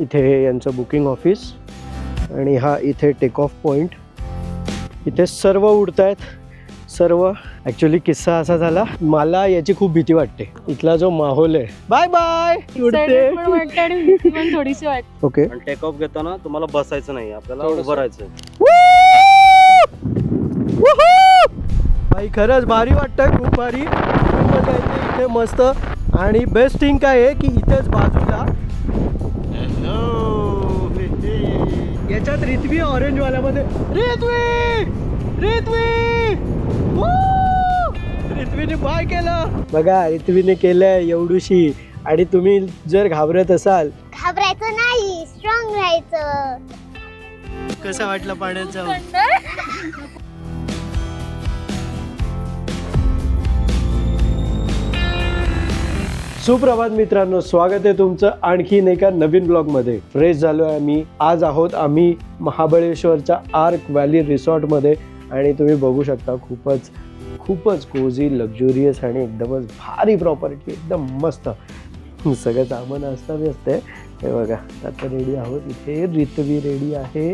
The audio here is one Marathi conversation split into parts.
इथे यांचं बुकिंग ऑफिस आणि हा इथे टेक ऑफ पॉइंट. इथे सर्व उडत आहेत सर्व. ॲक्च्युली किस्सा असा झाला, मला याची खूप भीती वाटते. इथला जो माहोल आहे, बाय बाय उडते थोडीशी वाटते. ओके. टेक ऑफ घेताना तुम्हाला बसायचं नाही, आपल्याला उभं राहायचं. भाई खरंच भारी वाटतंय, खूप भारी, खूप मजा येते इथे मस्त. आणि बेस्ट थिंग काय आहे की इथेच बाजूला याच्यात रिथवी ऑरेंज वाल्यामध्ये रिथवीने बाय केलं बघा. रिथवीने केलंय एवढूशी. आणि तुम्ही जर घाबरत असाल, घाबरायचं नाही, स्ट्रॉंग राहायचं. कसं वाटलं पाण्याचं? सुप्रभात मित्रांनो, स्वागत आहे तुमचं आणखीन एका नवीन ब्लॉगमध्ये. फ्रेश झालो आहे आम्ही. आज आहोत आम्ही महाबळेश्वरच्या आर्क व्हॅली रिसॉर्टमध्ये. आणि तुम्ही बघू शकता खूपच कोझी, लक्झुरियस आणि एकदमच भारी प्रॉपर्टी, एकदम मस्त. सगळं सामान असते. हे बघा, आता रेडी आहोत. इथे रिथवी रेडी आहे.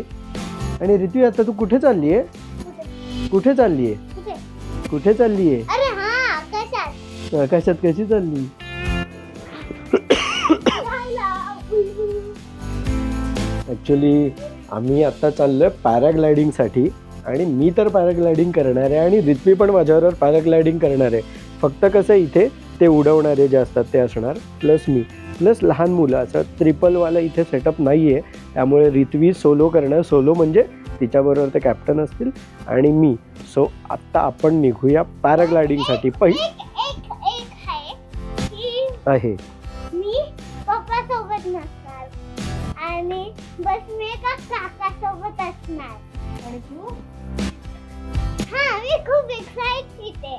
आणि रिथवी, आता तू कुठे चालली आहे? कुठे चालली आहे? अरे हा, आकाशात. आकाशात कशी चालली? ॲक्च्युली आम्ही आत्ता चाललोय पॅराग्लायडिंगसाठी. आणि मी तर पॅराग्लायडिंग करणार आहे आणि रिथवी पण माझ्याबरोबर पॅराग्लायडिंग करणार आहे. फक्त कसं इथे ते उडवणारे जे असतात ते असणार, प्लस मी, प्लस लहान मुलं. असं ट्रिपलवाला इथे सेटअप नाही आहे. त्यामुळे रिथवी सोलो करणार. सोलो म्हणजे तिच्याबरोबर ते कॅप्टन असतील आणि मी. सो आत्ता आपण निघूया पॅराग्लायडिंगसाठी. आहे मी पप्पा सोबत नसणार आणि बस मी एका काका सोबत असणार. आणि तू? हा, मी खूप एक्साइटेड आहे.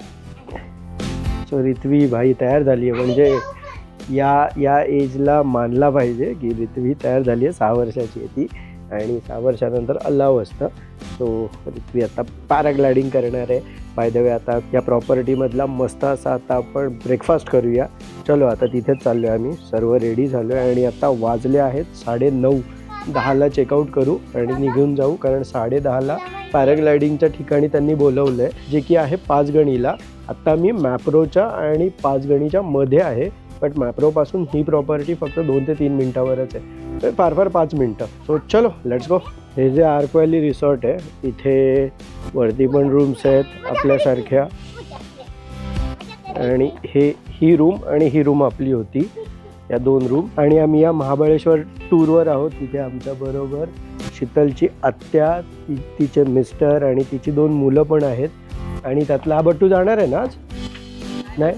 सो रिथवी भाई तयार झाली आहे. म्हणजे या एजला मानला पाहिजे की रिथवी तयार झाली आहे. 6 वर्षाची आहे ती. आणि 6 वर्षानंतर अलाव असतं. सो रिथवी आता पॅराग्लायडिंग करणार आहे. बाय द वे, आता या प्रॉपर्टीमधला मस्त असा आता आपण ब्रेकफास्ट करूया. चलो, आता तिथेच चाललो आहे आम्ही. सर्व रेडी झालो आहे आणि आता वाजले आहेत 9:30. 10ला चेकआउट करू आणि निघून जाऊ. कारण 10:30ला पॅराग्लायडिंगच्या ठिकाणी त्यांनी बोलवलं आहे, जे की आहे पाचगणीला. आत्ता मी मॅप्रोच्या आणि पाचगणीच्या मध्ये आहे. बट मॅप्रोपासून ही प्रॉपर्टी फक्त 2 ते 3 मिनटावरच आहे. तर फार 5 मिनटं. सो चलो, लेट्स गो. हे जे आर्क व्हॅली रिसॉर्ट आहे, इथे वरती पण रूम्स आहेत आपल्यासारख्या. आणि ही रूम आणि ही रूम आपली होती, या 2 रूम. आणि आम्ही या महाबळेश्वर टूरवर आहोत. तिथे आमच्याबरोबर शीतलची आत्या, तिचे मिस्टर आणि तिची 2 मुलं पण आहेत. आणि त्यातला हा बट्टू जाणार आहे ना आज? नाही.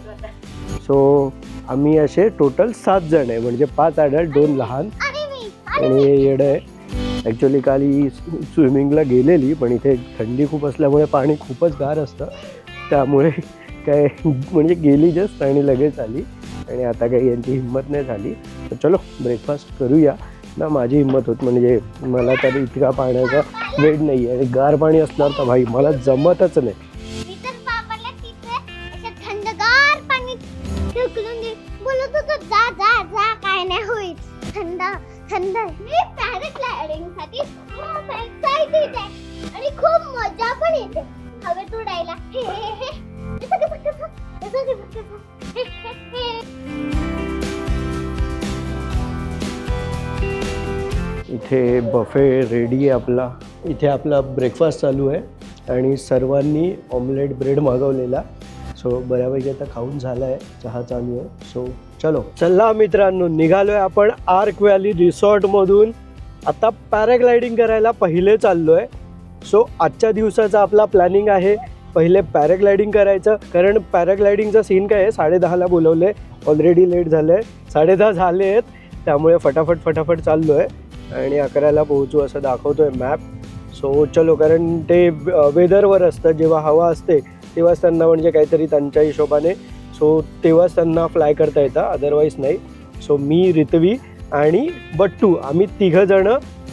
सो आम्ही असे टोटल 7 जण आहे. म्हणजे 5 ॲडल्ट, 2 लहान. आणि येडं आहे. ॲक्च्युली काल ही स्विमिंगला गेलेली, पण इथे थंडी खूप असल्यामुळे पाणी खूपच गार असतं. त्यामुळे काय म्हणजे गेली जस्ट आणि लगेच आली. आणि आता काही यांची हिंमत नाही झाली. तर चलो, ब्रेकफास्ट करूया ना. माझी हिंमत होत, म्हणजे मला तर इतका पाण्याचा वेळ नाही आहे. आणि गार पाणी असणार तर भाई मला जमतच नाही. मी तर बाबाला तिथे असं थंडगार पाणी ढकलून दे बोलत होतो, जा जा जा, काय नाही होईल, थंड थंड. मी पॅराग्लायडिंगसाठी खूप एक्साइटेड आहे आणि खूप मजा पण येते हवेत उडायला. हे हे हे इथे बफे रेडी आहे आपला. इथे आपला ब्रेकफास्ट चालू आहे आणि सर्वांनी ऑमलेट ब्रेड मागवलेला. सो बऱ्यापैकी आता खाऊन झाला आहे. चहा चालू आहे. सो चला मित्रांनो, निघालो आहे आपण आर्क व्हॅली रिसॉर्टमधून. आता पॅराग्लायडिंग करायला पहिले चाललो आहे. सो आजच्या दिवसाचा आपला प्लॅनिंग आहे पहिले पॅराग्लायडिंग करायचं. कारण पॅराग्लायडिंगचा सीन काय आहे, 10:30ला बोलवलं आहे. ऑलरेडी लेट झालं आहे, 10:30 झाले आहेत. त्यामुळे फटाफट चाललो आहे आणि 11ला पोहोचू असं दाखवतो आहे मॅप. सो चलो, कारण ते वेदरवर असतं. जेव्हा हवा असते तेव्हाच त्यांना, म्हणजे काहीतरी त्यांच्या हिशोबाने, सो तेव्हाच त्यांना फ्लाय करता येतं, अदरवाईज नाही. सो मी, रिथवी आणि बट्टू, आम्ही 3 जण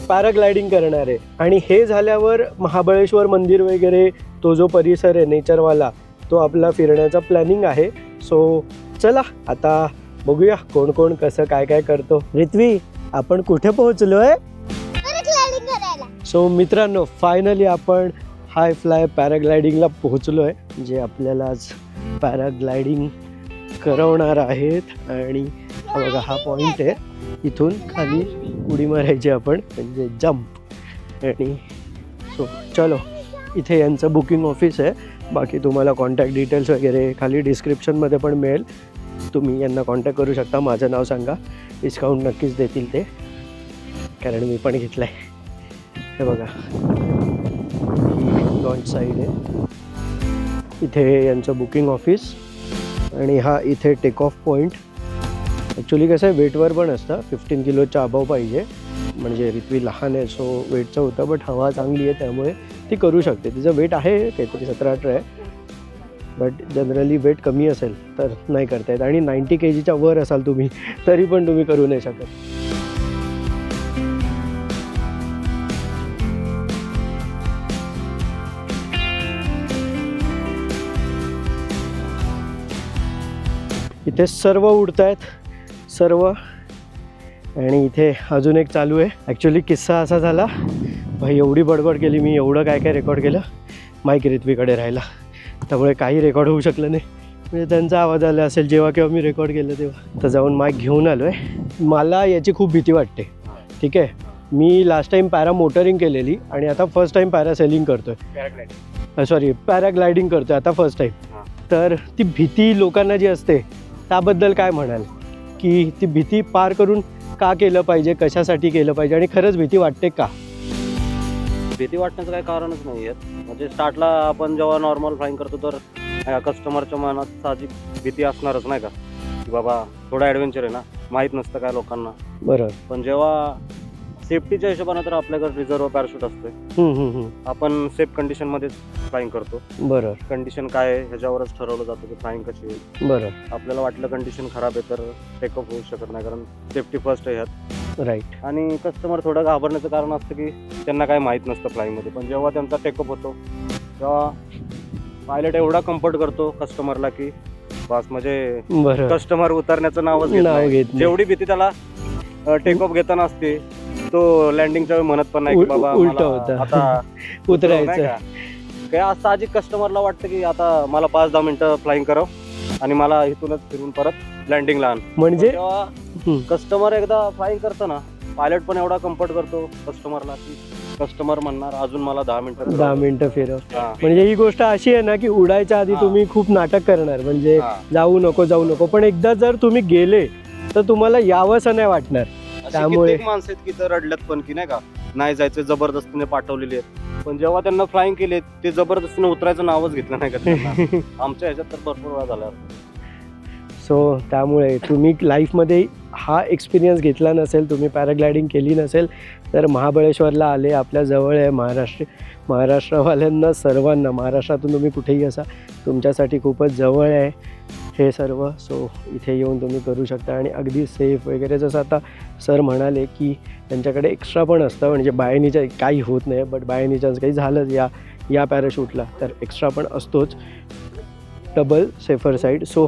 पॅराग्लायडिंग करणार आहे. आणि हे झाल्यावर महाबळेश्वर मंदिर वगैरे, तो जो परिसर आहे नेचरवाला, तो आपला फिरण्याचा प्लॅनिंग आहे. सो चला, आता बघूया कोण कोण कसं काय काय करतो. रिथवी, आपण कुठे पोहोचलोय? पॅराग्लायडिंग करायला. सो मित्रांनो, फायनली आपण हाय फ्लाय पॅराग्लायडिंगला पोहोचलो आहे, जे आपल्याला आज पॅराग्लायडिंग करवणार आहेत. आणि हा बघा, हा पॉईंट आहे. इथून खाली उडी मारायची आपण, म्हणजे जम्प. आणि सो चलो, इथे यांचं बुकिंग ऑफिस आहे. बाकी तुम्हाला कॉन्टॅक्ट डिटेल्स वगैरे खाली डिस्क्रिप्शनमध्ये पण मिळेल. तुम्ही यांना कॉन्टॅक्ट करू शकता. माझं नाव सांगा, डिस्काउंट नक्कीच देतील ते, कारण मी पण घेतलं आहे. हे बघा, ही लॉन्च साईड आहे. इथे यांचं बुकिंग ऑफिस आणि हा इथे टेक ऑफ पॉईंट. ॲक्च्युली कसं आहे, वेटवर पण असतं. 15 किलोच्या अबाव पाहिजे, म्हणजे रित्वी लहान आहे सो वेटचं होतं. बट हवा चांगली आहे त्यामुळे ती करू शकते. तिचं वेट आहे काहीतरी 17-18 आहे. बट जनरली वेट कमी असेल तर नाही करता येत. आणि 90 kgच्या वर असाल तुम्ही तरी पण तुम्ही करू नाही शकत. इथे सर्व उडत आहेत, सर्व. आणि इथे अजून एक चालू आहे. ॲक्च्युली किस्सा असा झाला, भाई एवढी बडबड केली मी, एवढं काय काय रेकॉर्ड केलं. माईक रित्वीकडे राहिला, त्यामुळे काही रेकॉर्ड होऊ शकलं नाही. म्हणजे त्यांचा आवाज आला असेल जेव्हा केव्हा मी रेकॉर्ड केलं तेव्हा. तर जाऊन माईक घेऊन आलो आहे. मला याची खूप भीती वाटते. ठीक आहे, मी लास्ट टाईम पॅरा मोटरिंग केलेली आणि आता फर्स्ट टाईम पॅरासेलिंग करतो आहे. सॉरी, पॅराग्लायडिंग करतो आहे आता फर्स्ट टाईम. तर ती भीती लोकांना जी असते त्याबद्दल काय म्हणाल, की ती भीती पार करून का केलं पाहिजे, कशासाठी केलं पाहिजे, आणि खरंच भीती वाटते का? भीती वाटण्याचं काही कारणच नाही आहे. म्हणजे स्टार्टला आपण जेव्हा नॉर्मल फ्लाईंग करतो तर कस्टमरच्या मनात साहजिक भीती असणारच, नाही का, की बाबा थोडं ॲडव्हेंचर आहे ना, माहीत नसतं काय लोकांना. बरोबर. पण जेव्हा सेफ्टीच्या हिशोबाने तर आपल्याकडे रिझर्व पॅराशूट असते. आपण सेफ कंडिशनमध्येच फ्लाईंग करतो. बरोबर. कंडिशन काय आहे ह्याच्यावरच ठरवलं जातं की फ्लाईंग कशी आहे. बरोबर. आपल्याला वाटलं कंडिशन खराब आहे तर टेकअप होऊ शकत नाही, कारण सेफ्टी फर्स्ट आहे ह्यात. राईट. आणि कस्टमर थोडं घाबरण्याचं कारण असतं की त्यांना काय माहीत नसतं फ्लाईंगमध्ये. पण जेव्हा त्यांचा टेकअप होतो तेव्हा पायलट एवढा कम्फर्ट करतो कस्टमरला की बस, म्हणजे बरोबर. कस्टमर उतरण्याचं नावच घेत नाव नाही. घेत नाही. जेवढी भीती त्याला टेकअप घेताना असते, तो लँडिंगच्या वेळी म्हणत पण नाही की बाबा उलट मला होतं. आता उतरायचं. काय असं साहजिक कस्टमरला वाटतं की आता मला 5-10 मिनिटं फ्लाईंग करावं आणि मला इथूनच फिरून परत लँडिंगला आण. म्हणजे जेव्हा कस्टमर एकदा फ्लाईंग करतो ना, पायलट पण एवढा कम्फर्ट करतो कस्टमरला की कस्टमर म्हणणार अजून मला 10 मिनिटं फिरव. म्हणजे ही गोष्ट अशी आहे ना, की उडायच्या आधी तुम्ही खूप नाटक करणार, म्हणजे जाऊ नको. पण एकदा जर तुम्ही गेले तर तुम्हाला यावंसं नाही वाटणार. त्यामुळे माणसं आहेत की तर रडल्यात पण की नाही का, नाही जायचं, जबरदस्तीने पाठवलेली आहेत. पण जेव्हा त्यांना फ्लाईंग केले ते जबरदस्तीने उतरायचं नावच घेतलं नाही का त्यांना. आमच्या ह्याच्यात तर भरपूर वेळा झाला. सो त्यामुळे तुम्ही लाईफमध्ये हा एक्सपिरियन्स घेतला नसेल, तुम्ही पॅराग्लायडिंग केली नसेल, तर महाबळेश्वरला आले, आपल्या जवळ आहे. महाराष्ट्रवाल्यांना सर्वांना, महाराष्ट्रातून तुम्ही कुठेही असा, तुमच्यासाठी खूपच जवळ आहे हे सर्व. सो इथे येऊन तुम्ही करू शकता आणि अगदी सेफ वगैरे. जसं आता सर म्हणाले की त्यांच्याकडे एक्स्ट्रा पण असतं, म्हणजे बायनीच्या काही होत नाही, बट बायनीच्या काही झालं या पॅराशूटला तर एक्स्ट्रा पण असतोच, double safer side. So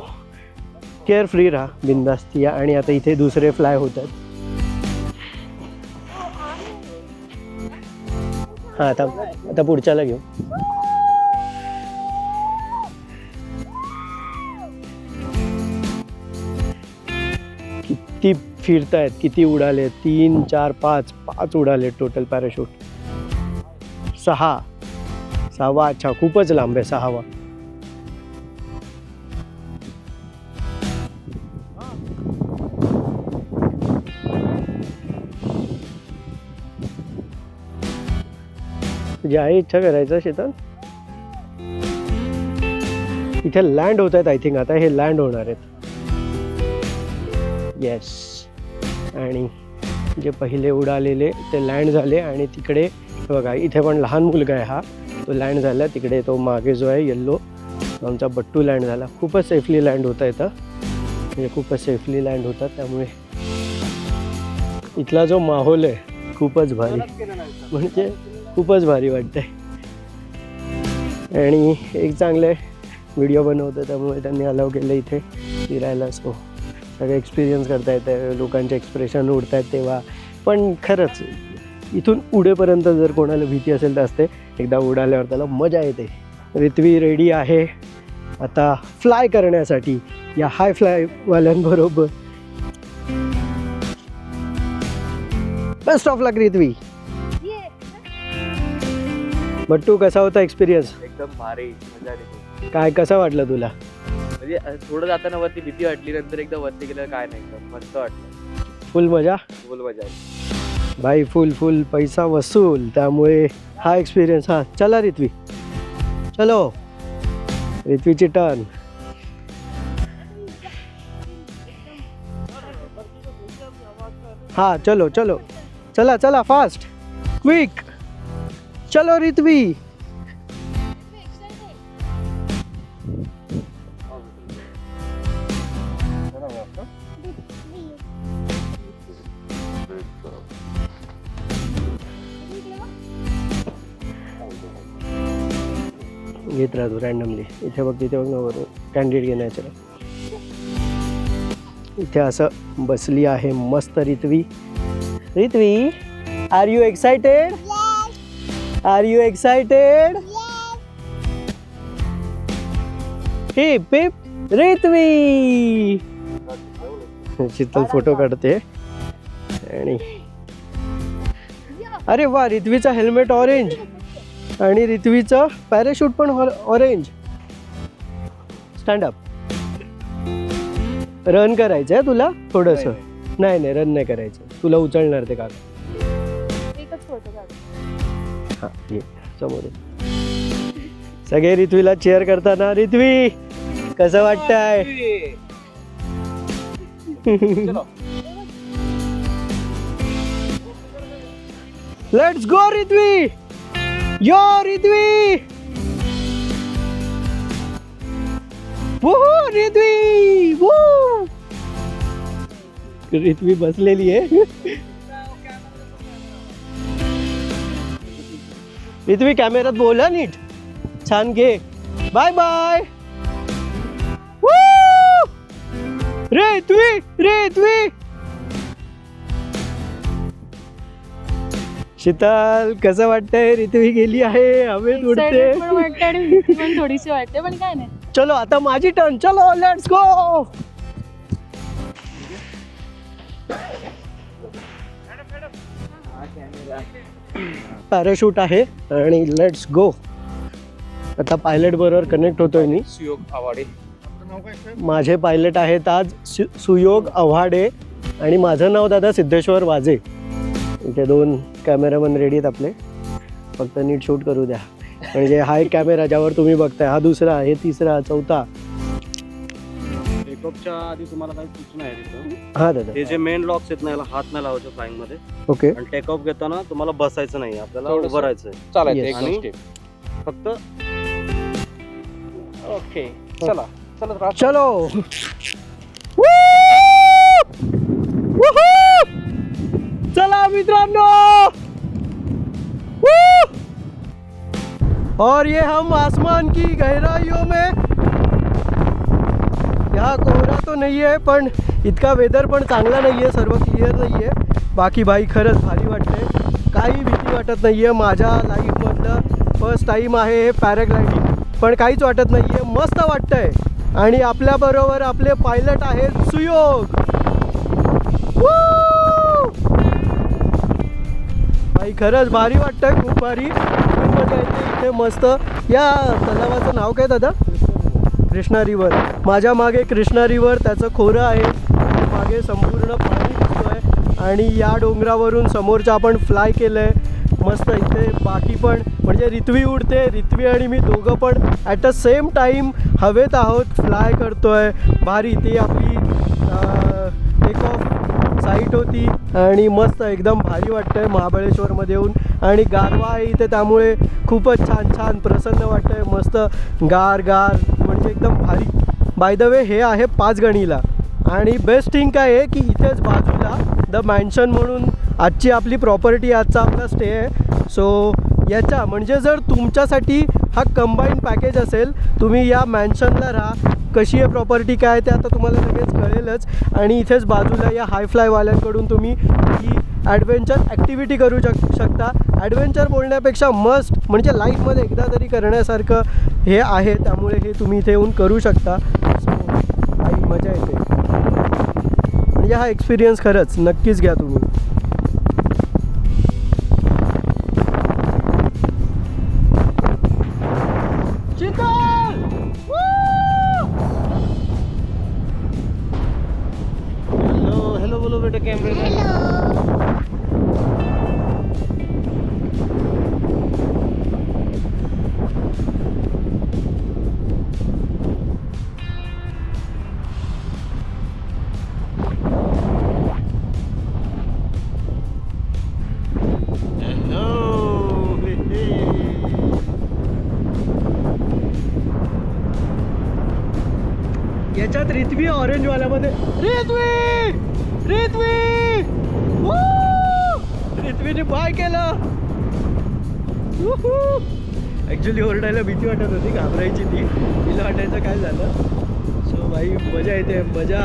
care free राहा, बिंदास्त या. आणि आता इथे दुसरे फ्लाय होतात. हां, आता पुढच्याला घेऊ. किती फिरतायत, किती उडाले, 3, 4, 5 उडाले टोटल पॅराशूट. 6वा. अच्छा, खूपच लांब आहे 6वा. तुझी आई इच्छा करायचं शेतात. इथे लँड होत आहेत आय थिंक. आता हे लँड होणार आहेत. येस. आणि जे पहिले उडालेले ते लँड झाले. आणि तिकडे बघा, इथे पण लहान मुलगा आहे हा, तो लँड झाला. तिकडे तो मागे जो आहे येल्लो, आमचा बट्टू लँड झाला. खूपच सेफली लँड होता येतं, म्हणजे खूपच सेफली लँड होतात. त्यामुळे इथला जो माहोल आहे खूपच भारी, म्हणजे खूपच भारी वाटतंय. आणि एक चांगले व्हिडिओ बनवतो त्यामुळे त्यांनी अलाव केलं इथे फिरायला. सो सगळं एक्सपिरियन्स करता येतं, लोकांचे एक्सप्रेशन उडत आहेत तेव्हा. पण खरंच इथून उडेपर्यंत जर कोणाला भीती असेल तर असते, एकदा उडाल्यावर त्याला मजा येते. रित्वी रेडी आहे आता फ्लाय करण्यासाठी या हाय फ्लायवाल्यांबरोबर. बेस्ट ऑफ लक रित्वी. बट्टू, कसा होता एक्सपिरियन्स? एकदम भारी, मजा आली. काय कसं वाटलं तुला? म्हणजे थोडं जाताना वरती भीती वाटली, नंतर एकदम वरती गेल्यावर काय नाही, एकदम मस्त वाटलं. फुल मजा फुल मजा आली. भाई, फुल पैसा वसूल. त्यामुळे हा एक्सपिरियन्स. हां, चला रित्वी, चलो. रित्वीची टर्न. हाँ चलो चलो, चला चला, फास्ट, क्विक, चलो रित्वी. घेत राहतो रॅन्डमली. इथे बघ, तिथे बघ ना, बरोबर कॅन्डिडेट घेण्याचं. इथे असं बसली आहे मस्त Ritvi. Ritvi, are you excited? Are you excited? Hip hip Ritvi. Sheetal photo काढते. आणि अरे वा, रित्वीचा हेल्मेट ऑरेंज आणि रित्वीचं पॅराशूट पण ऑरेंज. Stand up. रन करायचं आहे तुला थोडंसं? नाही, रन नाही करायचं, तुला उचलणार ते काढ. एकच फोटो काढ. हां, ये समोर. सगळे रित्वीला चेअर करताना. रित्वी, कसं वाटतंय? Let's go रित्वी. यो रित्वी. वूहू रित्वी, वू. रित्वी बसलेली आहे. रित्वी, कॅमेऱ्यात बोला नीट. छान घे. Bye bye. रित्वी, रित्वी. शीतल, कसं वाटतंय? रित्वी गेली आहे, हवेत उडते. Excited पण वाटते आणि भीती पण थोडीशी वाटते, पण काय नाही. चलो आता माझी टर्न. चलो, लेट्स गो. पॅराशूट आहे आणि लेट्स गो. आता पायलट बरोबर कनेक्ट होतोय मी. सुयोग आवाडे. माझे पायलट आहेत आज सुयोग आव्हाडे आणि माझं नाव दादा सिद्धेश्वर वाजे. इथे 2 कॅमेरामन रेडी आहेत आपले. फक्त नीट शूट करू द्या. म्हणजे हा एक कॅमेरा ज्यावर तुम्ही बघताय, हा दुसरा, हे तिसरा, चौथा. टेकऑफच्या आधी तुम्हाला काही सूचना आहे तिथं. हा दादा. हे जे मेन लॉक्स आहेत ना, याला हात नाही लावायचे फ्लाइंग मध्ये. ओके. आणि टेकऑफ घेताना तुम्हाला बसायचं नाही, आपल्याला थोडंसं उभं राहायचंय. चालायचं Yes. एक दोन आणि स्टेप. फक्त ओके, चला चला राहा. चलो. चला मित्रांनो. और ये हम आसमान की गहराइयों में. यहाँ कोहरा तो नहीं है, पण इतका वेदर पण चांगला नाही आहे, सर्व क्लिअर नाही आहे. बाकी भाई खरंच भारी वाटते, काही भीती वाटत नाही आहे. माझ्या लाईफमधलं फर्स्ट टाईम आहे हे पॅराग्लायडिंग, पण काहीच वाटत नाही आहे, मस्त वाटतंय. आणि आपल्याबरोबर आपले पायलट आहेत सुयोग. भाई खरंच भारी वाटतंय, खूप भारी. खूप मजा येते इथे मस्त. या तलावाचं नाव काय दादा? कृष्णा रिव्हर. माझ्या मागे कृष्णा रिव्हर, त्याचं खोरं आहे. मागे संपूर्ण पाणी दिसतोय आणि या डोंगरावरून समोरचं आपण फ्लाय केलं आहे मस्त. इथे बाकी पण म्हणजे रित्वी उडते, रित्वी आणि मी दोघं पण ॲट अ सेम टाईम हवेत आहोत, फ्लाय करतोय. भारी. ती आपली टेक ऑफ साईट होती आणि मस्त एकदम भारी वाटतंय महाबळेश्वरमध्ये येऊन. आणि गारवा आहे इथे, त्यामुळे खूपच छान छान प्रसन्न वाटतंय. मस्त गार गार, म्हणजे एकदम भारी. बाय द वे, हे आहे 5 गणीला. आणि बेस्ट थिंग काय आहे की इथेच बाजूला द मॅन्शन म्हणून आजची आपली प्रॉपर्टी, आजचा आपला स्टे आहे. सो याच्या म्हणजे जर तुमच्यासाठी हा कंबाईन पॅकेज असेल, तुम्ही या मॅन्शनला राहा, कशी आहे प्रॉपर्टी काय ते आता तुम्हाला लगेच कळेलच. आणि इथेच बाजूला या हाय फ्लायवाल्यांकडून तुम्ही ही ॲडव्हेंचर ॲक्टिव्हिटी करू शकता. ॲडव्हेंचर बोलण्यापेक्षा मस्ट म्हणजे लाईफमध्ये एकदा तरी करण्यासारखं हे आहे, त्यामुळे हे तुम्ही इथे येऊन करू शकता. सो काही मजा येते. म्हणजे हा एक्सपिरियन्स खरंच नक्कीच घ्या तुम्ही. हेलो बोलो बेटा कैमरे में. याच्यात रिथवी ऑरेंजवाल्यामध्ये रिथवीने बाय केलं. ॲक्च्युली ओरडायला भीती वाटत होती, घाबरायची ती, तिला वाटायचं काय झालं. सो भाई मजा येते, मजा.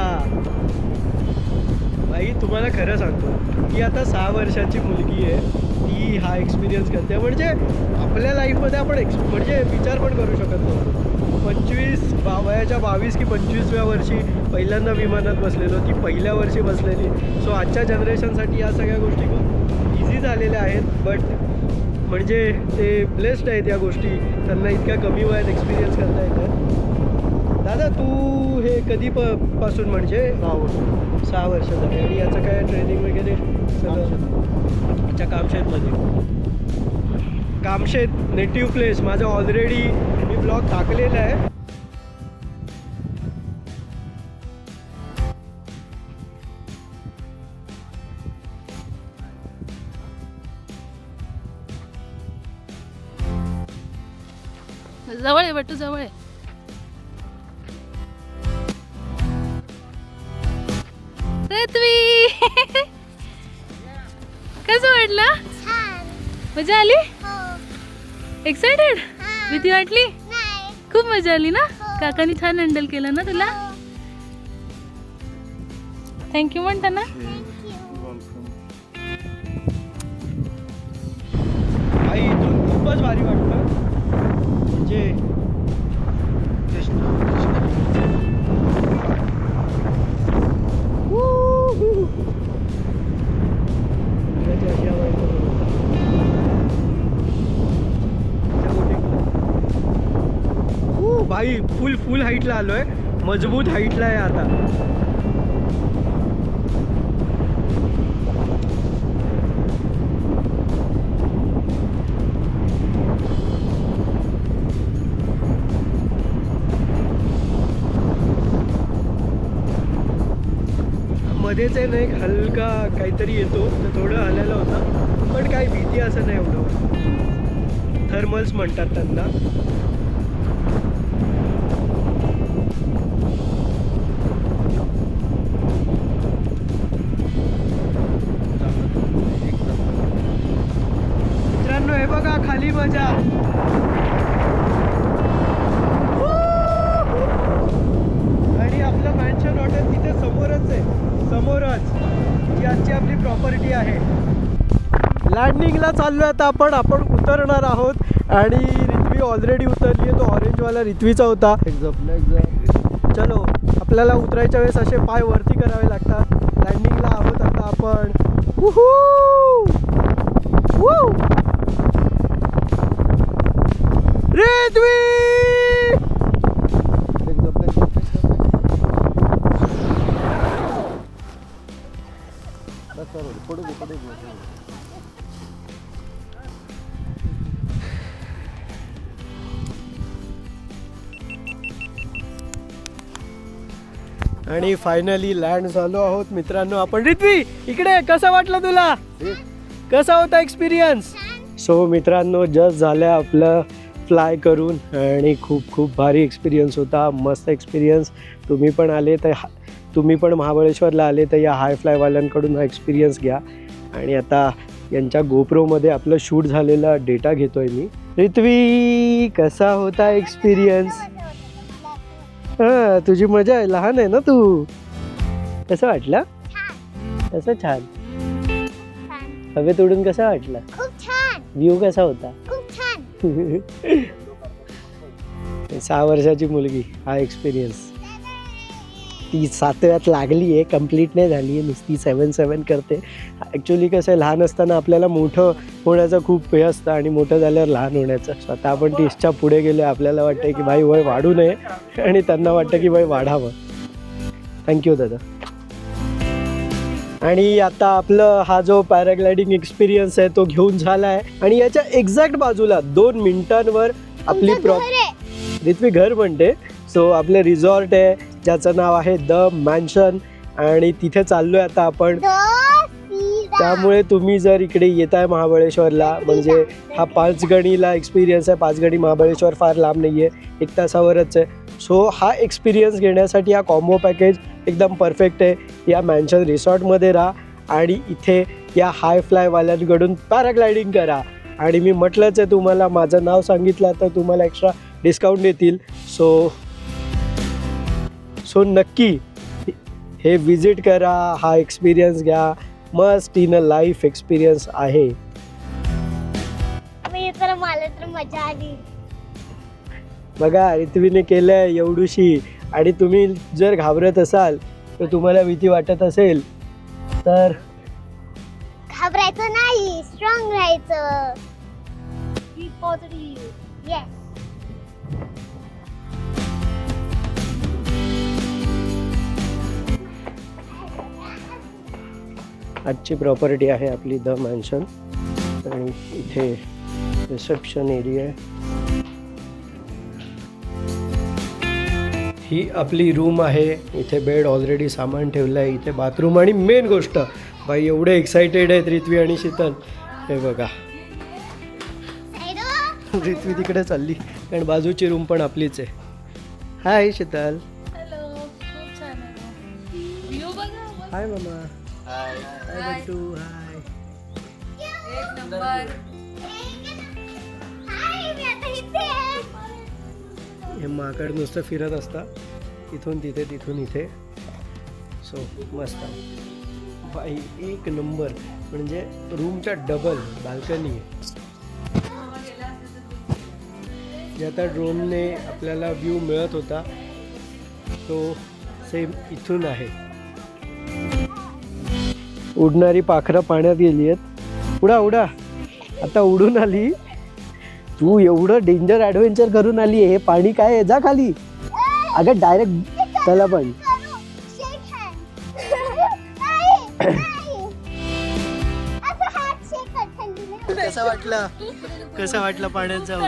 भाई तुम्हाला खरं सांगतो की आता 6 वर्षाची मुलगी आहे, ती हा एक्सपिरियन्स करते. म्हणजे आपल्या लाईफमध्ये आपण म्हणजे विचार पण करू शकत नव्हतो. 25 वयाच्या 22 की 25व्या वर्षी पहिल्यांदा विमानात बसलेलो, ती पहिल्या वर्षी बसलेली. सो आजच्या जनरेशनसाठी या सगळ्या गोष्टी खूप इझी झालेल्या आहेत. बट म्हणजे ते ब्लेस्ड आहेत या गोष्टी, त्यांना इतक्या कमी वयात एक्सपिरियन्स करता येतात. दादा तू हे कधी पासून म्हणजे 6 वर्ष झाली. आणि याचं काय ट्रेनिंग वगैरे सगळं अच्छा कामशेतमध्ये. कामशेत नेटिव्ह प्लेस माझं ऑलरेडी मी ब्लॉग टाकलेला आहे. जवळ आहे बट्टू, जवळ आहे. रिथवी कसं वाटलं? छान. मजा आली? हो. एक्साइटेड? हा. भीती वाटली? नाही. खूप मजा आली ना? हो. काकानी छान हँडल केलं ना तुला? हो. थँक्यू म्हणता ना. Thank you. आई इथून खूपच भारी वाटतं. म्हणजे भाई फुल हाईटला आलोय, मजबूत हाईटला आहे आता. मध्येच आहे ना एक हलका काहीतरी येतो, तर थोडं हलायला होतं, पण काही भीती असं नाही एवढं. थर्मल्स म्हणतात त्यांना. मित्रांनो हे बघा खाली मजा. आणि आपलं मॅन्शन हॉटेल तिथे समोरच आहे, समोरच जी आजची आपली प्रॉपर्टी आहे. लँडिंगला चाललो आता आपण उतरणार आहोत आणि रिथवी ऑलरेडी उतरली आहे. तो ऑरेंजवाला रिथवीचा होता. चलो आपल्याला उतरायच्या वेळेस असे पाय वरती करावे लागतात. लँडिंगला आहोत आता आपण. रिथवी आणि फायनली लँड झालो आहोत मित्रांनो आपण. रिथवी इकडे, कसं वाटलं तुला? कसा होता एक्सपिरियन्स? सो मित्रांनो जस्ट झालं आपलं फ्लाय करून आणि खूप भारी एक्सपिरियन्स होता. मस्त एक्सपिरियन्स. तुम्ही पण आले तर तुम्ही पण महाबळेश्वरला आले तर या हाय फ्लायवाल्यांकडून हा एक्सपिरियन्स घ्या. आणि आता यांच्या गोप्रोमध्ये आपलं शूट झालेला डेटा घेतोय मी. रिथवी कसा होता एक्सपिरियन्स? हा तुझी मजा आहे, लहान आहे ना तू. कसं वाटलं? कसं छान. छान. हवेत उडून कसं वाटलं? खूप छान. व्ह्यू कसा होता? खूप छान. 6 वर्षाची मुलगी, हा एक्सपिरियन्स. ती 7व्यात लागली आहे, कम्प्लीट नाही झाली आहे, नुसती 7 करते. ॲक्च्युली कसं आहे, लहान असताना आपल्याला मोठं होण्याचं खूप हे असतं आणि मोठं झाल्यावर लहान होण्याचं. स्वतः आपण 30च्या पुढे गेलो, आपल्याला वाटतं की बाई वय वाढू नये आणि त्यांना वाटतं की वय वाढावं. थँक्यू दादा. आणि आता आपलं हा जो पॅराग्लायडिंग एक्सपिरियन्स आहे तो घेऊन झाला आहे आणि याच्या एक्झॅक्ट बाजूला 2 मिनिटांवर आपली तुमचं घर आहे. रिथ्वी घर म्हणते. सो आपलं रिसॉर्ट आहे ज्याचं नाव आहे द मॅन्शन आणि तिथे चाललोय आता आपण. त्यामुळे तुम्ही जर इकडे येताय महाबळेश्वरला, म्हणजे हा 5 गणीला एक्सपिरियन्स आहे. 5 गणी महाबळेश्वर फार लांब नाही आहे, 1 तासावरच आहे. सो हा एक्सपिरियन्स घेण्यासाठी हा कॉम्बो पॅकेज एकदम परफेक्ट आहे. या मॅन्शन रिसॉर्टमध्ये राहा आणि इथे या हाय फ्लायवाल्यांकडून पॅराग्लायडिंग करा. आणि मी म्हटलंच आहे तुम्हाला, माझं नाव सांगितलं तर तुम्हाला एक्स्ट्रा डिस्काउंट देतील. सो नक्की हे विजिट करा, हा एक्सपिरियन्स घ्या. Must in a life experience आहे. मला तर मजा आली. बघा रिथ्वीने केलंय एवढूशी, आणि तुम्ही जर घाबरत असाल तर तुम्हाला भीती वाटत असेल तर घाबरायचं नाही, स्ट्रॉंग राहायचं. बी पॉझिटिव्ह. येस. आजची प्रॉपर्टी आहे आपली द मॅन्शन आणि इथे रिसेप्शन एरिया आहे. ही आपली रूम आहे. इथे बेड ऑलरेडी सामान ठेवलं आहे. इथे बाथरूम आणि मेन गोष्ट बाई एवढे एक्सायटेड आहेत रिथ्वी आणि शीतल. हे बघा रिथ्वी तिकडे चालली आणि बाजूची रूम पण आपलीच आहे. हाय शीतल. हॅलो, खूप छान आहे व्ह्यू बघा. हाय मामा. हाय बट्टू. हाय. एक नंबर. हाय, मी आता इथे आहे. हे माकड नुसतं फिरत असतात, इथून तिथे तिथून इथे. सो मस्त बाई, एक नंबर. म्हणजे रूमच्या डबल बाल्कनी आहे. जे आता ड्रोनने आपल्याला व्ह्यू मिळत होता तो सेम इथून आहे. उडणारी पाखरं पाण्यात गेली आहेत. उडा उडा, आता उडून आली तू. एवढं डेंजर ॲडव्हेंचर करून आली आहे. हे पाणी काय आहे, जा खाली. अगं डायरेक्ट त्याला पण Shake hand. नाही. असं हात shake कर, थंडीने. कसं वाटलं? कसं वाटलं पाण्यात जाऊन?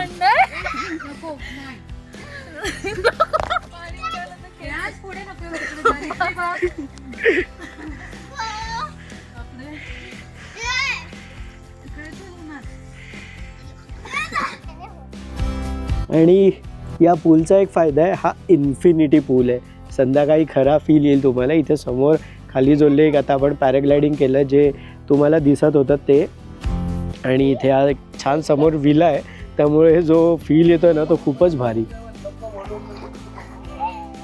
आणि या पूलचा एक फायदा आहे, हा इन्फिनिटी पूल आहे. संध्याकाळी खरा फील येईल तुम्हाला. इथे समोर खाली जो लेक आता आपण पॅराग्लायडिंग केलं जे तुम्हाला दिसत होतं ते, आणि इथे हा एक छान समोर विला आहे. त्यामुळे जो फील येतो ना तो खूपच भारी.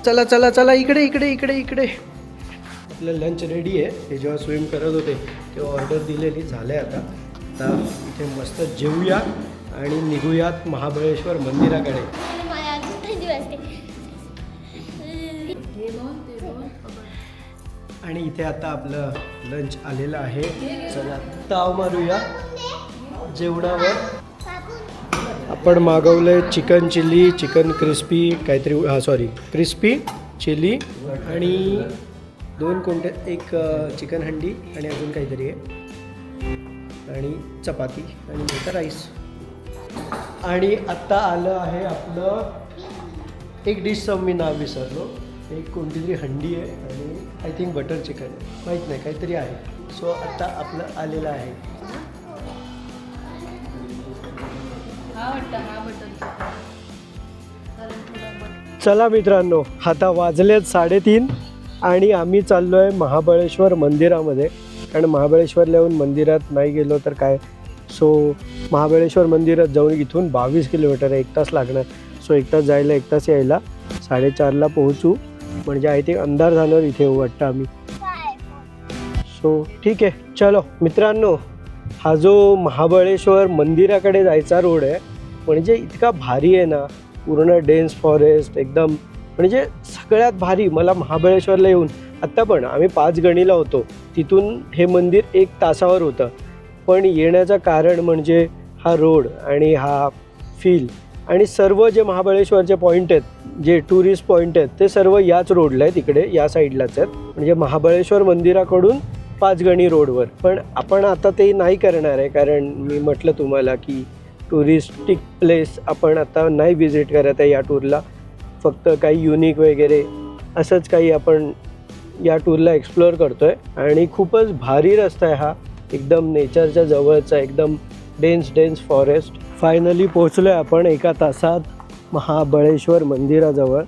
चला चला चला, इकडे इकडे इकडे इकडे. आपलं लंच रेडी आहे. हे जेव्हा स्विम करत होते तेव्हा ऑर्डर दिलेली झालं आहे. आता इथे मस्त जेवूया आणि निघूयात महाबळेश्वर मंदिराकडे. मला अजून थंडी वाजते. आणि इथे आता आपलं लंच आलेलं आहे. चला ताव मारूया जेवणावर. आपण मागवलंय चिकन चिली, चिकन क्रिस्पी काहीतरी, सॉरी क्रिस्पी चिली, आणि 2 कोणते, एक चिकन हंडी आणि अजून काहीतरी आहे, आणि चपाती आणि नंतर राईस. आणि आत्ता आलं आहे आपलं एक डिशचं मी नाव विसरलो. एक कोणती तरी हंडी आहे आणि आय थिंक बटर चिकन, माहीत नाही काहीतरी आहे. सो आत्ता आपलं आलेलं आहे. चला मित्रांनो, आता वाजलेत 3:30 आणि आम्ही चाललो आहे महाबळेश्वर मंदिरामध्ये. कारण महाबळेश्वरला येऊन मंदिरात नाही गेलो तर काय. सो महाबळेश्वर मंदिरात जाऊन इथून 22 किलोमीटर आहे, 1 तास लागणार. सो 1 तास जायला 1 तास यायला. 4:30ला पोहोचू, म्हणजे आय थिंक अंधार झाल्यावर इथे येऊ वाटतं आम्ही. सो ठीक आहे, चलो मित्रांनो, हा जो महाबळेश्वर मंदिराकडे जायचा रोड आहे म्हणजे इतका भारी आहे ना, पूर्ण डेन्स फॉरेस्ट एकदम, म्हणजे सगळ्यात भारी. मला महाबळेश्वरला येऊन आत्ता पण आम्ही 5 गणीला होतो, तिथून हे मंदिर 1 तासावर होतं, पण येण्याचं कारण म्हणजे हा रोड आणि हा फील आणि सर्व जे महाबळेश्वरचे पॉईंट आहेत, जे टुरिस्ट पॉईंट आहेत, ते सर्व याच रोडला आहेत, इकडे या साईडलाच आहेत, म्हणजे महाबळेश्वर मंदिराकडून 5 गणी रोडवर. पण आपण आता ते नाही करणार आहे, कारण मी म्हटलं तुम्हाला की टुरिस्टिक प्लेस आपण आता नाही व्हिजिट करत आहे या टूरला. फक्त काही युनिक वगैरे असंच काही आपण या टूरला एक्सप्लोअर करतो आहे. आणि खूपच भारी रस्ता आहे हा, एकदम नेचरच्या जवळचा, एकदम डेन्स फॉरेस्ट. फायनली पोहोचलो आहे आपण 1 तासात महाबळेश्वर मंदिराजवळ.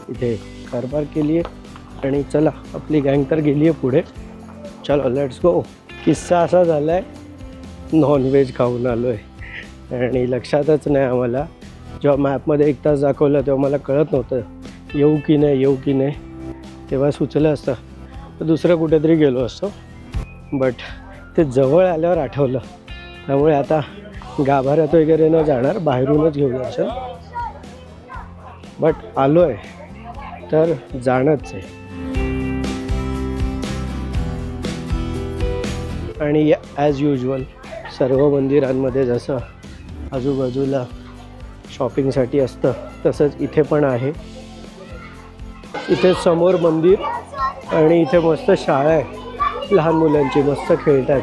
इथे कार पार्क केली आहे आणि चला आपली गँग तर गेली आहे पुढे. चलो लेट्स गो. किस्सा असा झाला आहे, नॉनव्हेज खाऊन आलो आहे आणि लक्षातच नाही आम्हाला. जेव्हा मॅपमध्ये 1 तास दाखवलं तेव्हा मला कळत नव्हतं येऊ की नाही. तेव्हा सुचलं असतं तर दुसरं कुठेतरी गेलो असतो, बट ते जवळ आल्यावर आठवलं. त्यामुळे आता गाभाऱ्यात वगैरे न जाणार, बाहेरूनच घेऊ दर्शन. बट आलो आहे तर जाणंच आहे. आणि ॲज युजल सर्व मंदिरांमध्ये जसं आजूबाजूला शॉपिंगसाठी असतं तसंच इथे पण आहे. इथे समोर मंदिर आणि इथे मस्त शाळा आहे, लहान मुलांची मस्त खेळतात.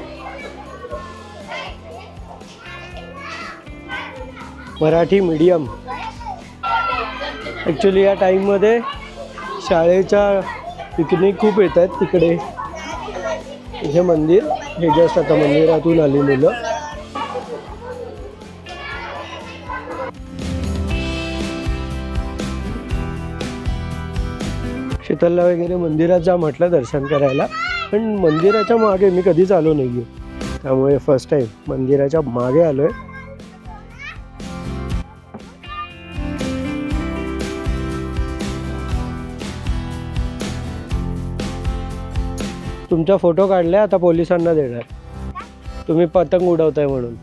मराठी मीडियम. ॲक्च्युली या टाईममध्ये शाळेच्या पिकनिक खूप येतात तिकडे. इथे मंदिर, हे जस्ट आता मंदिरातून आली मुलं. शीतलला वगैरे मंदिरात जा म्हटलं दर्शन करायला, पण मंदिराच्या मागे मी कधीच आलो नाही आहे, त्यामुळे फर्स्ट टाईम मंदिराच्या मागे आलो आहे. तुमचा फोटो काढलाय, आता पोलिसांना देणार. तुम्ही पतंग उडवताय म्हणून.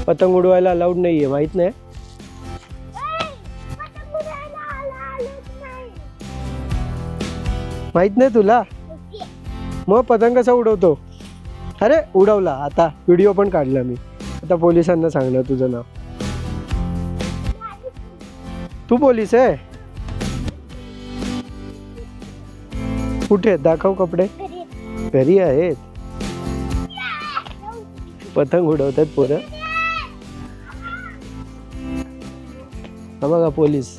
पतंग उडवायला अलाउड नाही आहे, माहीत नाही? माहीत नाही तुला? मग पतंग कसा उडवतो? अरे उडवला, आता व्हिडिओ पण काढला मी. आता पोलिसांना सांगणार तुझं नाव. तू पोलीस आहे? कुठे दाखव कपडे. घरी आहेत. पतंग उडवतात पोरं. हा बघा पोलीस.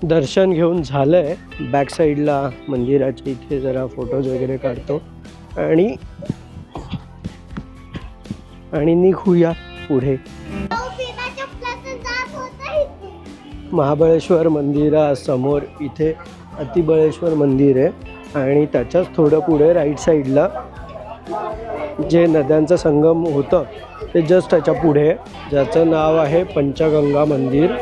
दर्शन घेऊन झालंय. बॅक साईडला मंदिराच्या इथे जरा फोटोज वगैरे काढतो आणि निघूया पुढे. महाबळेश्वर मंदिरासमोर इथे अतिबळेश्वर मंदिर आहे आणि त्याच्याच थोडं पुढे राईट साईडला जे नद्यांचं संगम होतं ते जस्ट त्याच्या पुढे, ज्याचं नाव आहे पंचगंगा मंदिर.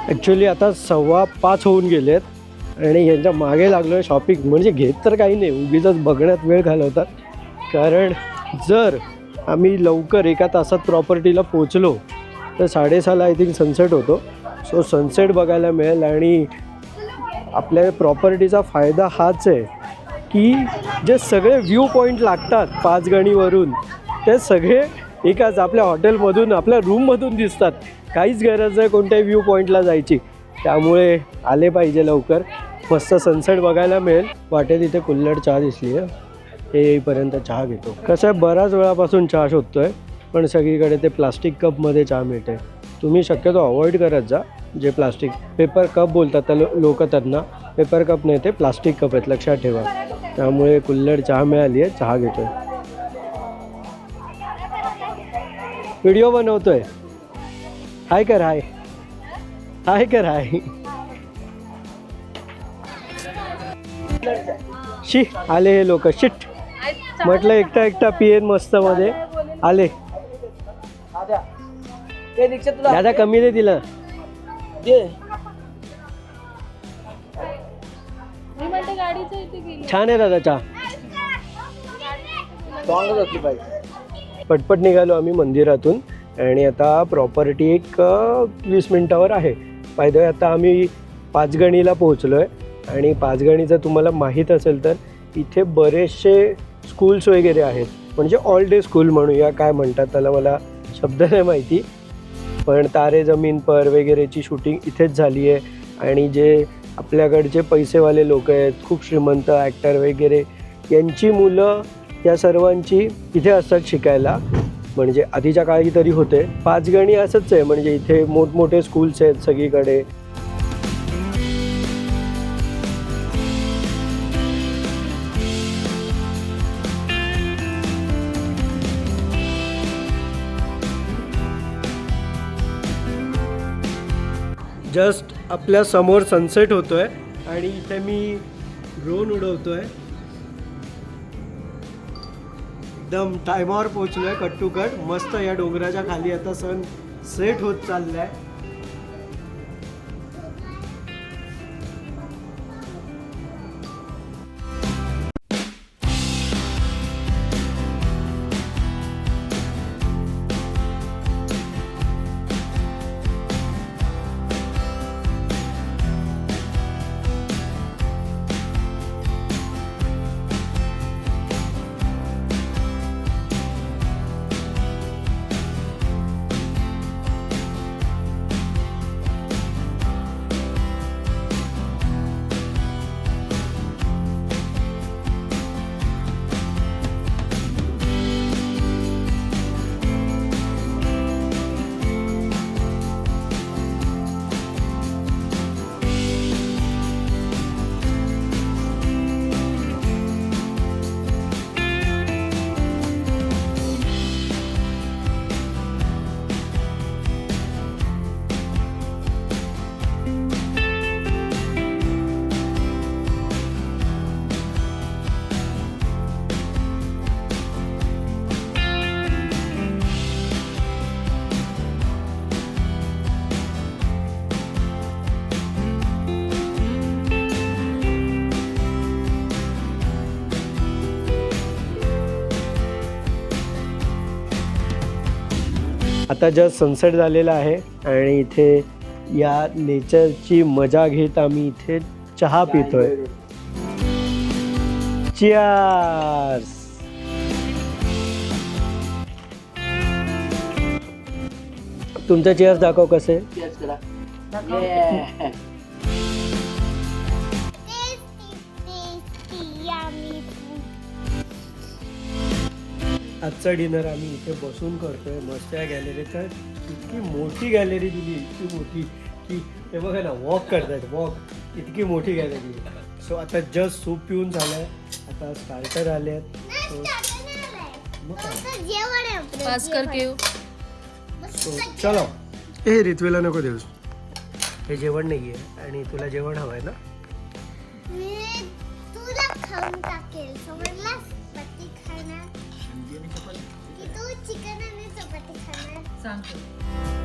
ॲक्च्युली आता 5:15 होऊन गेलेत आणि यांच्या मागे लागलो आहे शॉपिंग. म्हणजे घेत तर काही नाही, उगीच बघण्यात वेळ घालवतात. कारण जर आम्ही लवकर 1 तासात प्रॉपर्टीला पोचलो तर 6:30ला आय थिंक सनसेट होतो. सो सनसेट बघायला मिळेल. आणि आपल्या प्रॉपर्टीचा फायदा हाच आहे की जे सगळे व्ह्यू पॉईंट लागतात 5 गणीवरून ते सगळे एकाच आपल्या हॉटेलमधून, आपल्या रूममधून दिसतात. काहीच गरज आहे कोणत्याही व्ह्यू पॉईंटला जायची. त्यामुळे आले पाहिजे लवकर. मस्त सनसेट बघायला मिळेल. वाटेत इथे कुल्हड चहा दिसली आहे, ते येईपर्यंत चहा घेतो. कसं आहे, बऱ्याच वेळापासून चहा शोधतो आहे पण सगळीकडे ते प्लास्टिक कपमध्ये चहा मिळते. तुम्ही शक्यतो अवॉइड करत जा. जे प्लास्टिक पेपर कप बोलतात त्या लोक त्यांना. पेपर कप नाही ते प्लास्टिक कप आहेत, लक्षात ठेवा. त्यामुळे कुल्हड चहा मिळाली आहे, चहा घेतोय. व्हिडिओ बनवतोय. हाय कर, हाय हाय कर, हाय. शी आले हे लोक, शिट. म्हटलं एकटा एकटा पियेन मस्त मध्ये आले. दादा कमी दे तिला. मी म्हणते गाडीच्या इथे गेली. छान आहे दादा चहा. पटपट निघालो आम्ही मंदिरातून आणि आता प्रॉपर्टी एक 20 मिनिटावर आहे. पाहिजे आता आम्ही पाचगणीला पोहोचलो आहे आणि पाचगणीचं तुम्हाला माहीत असेल तर इथे बरेचसे स्कूल्स वगैरे आहेत. म्हणजे ऑल डे स्कूल म्हणूया, काय म्हणतात त्याला मला शब्द नाही माहिती. पण तारे जमीन पर वगैरेची शूटिंग इथेच झाली आहे. आणि जे आपल्याकडचे पैसेवाले लोक आहेत, खूप श्रीमंत ॲक्टर वगैरे, यांची मुलं या सर्वांची इथे असतात शिकायला. म्हणजे आधीच्या काळी तरी होते. पाचगणी असंच आहे, म्हणजे इथे मोठमोठे स्कूल्स आहेत सगळीकडे. जस्ट आपल्या समोर सनसेट होतोय आणि इथे मी ड्रोन उडवतोय. एकदम टायमावर पोहोचलोय, कट टू कट. मस्त या डोंगराच्या खाली आता सन सेट होत चाललाय. आता जस्ट सनसेट झालेला आहे आणि इथे या नेचरची मजा घेत आम्ही इथे चहा पितोय. चिअर्स. तुमचं चिअर्स दाखव कसे. आजचा डिनर आम्ही इथे बसून करतोय मस्त या गॅलरीत. इतकी मोठी गॅलरी दिली, इतकी मोठी की हे बघा ना, वॉक करतायत, वॉक. इतकी मोठी गॅलरी. सो आता जस्ट सूप पिऊन झालाय, आता स्टार्टर आले आहेत. सो चलो. हे रित्वेला नको देऊस, हे जेवण नाही आहे आणि तुला जेवण हवं आहे ना. तुला खाऊन टाकेल, समजलास. चपाती खाणार की तू चिकन आणि चपाती खाणार. सांगतो.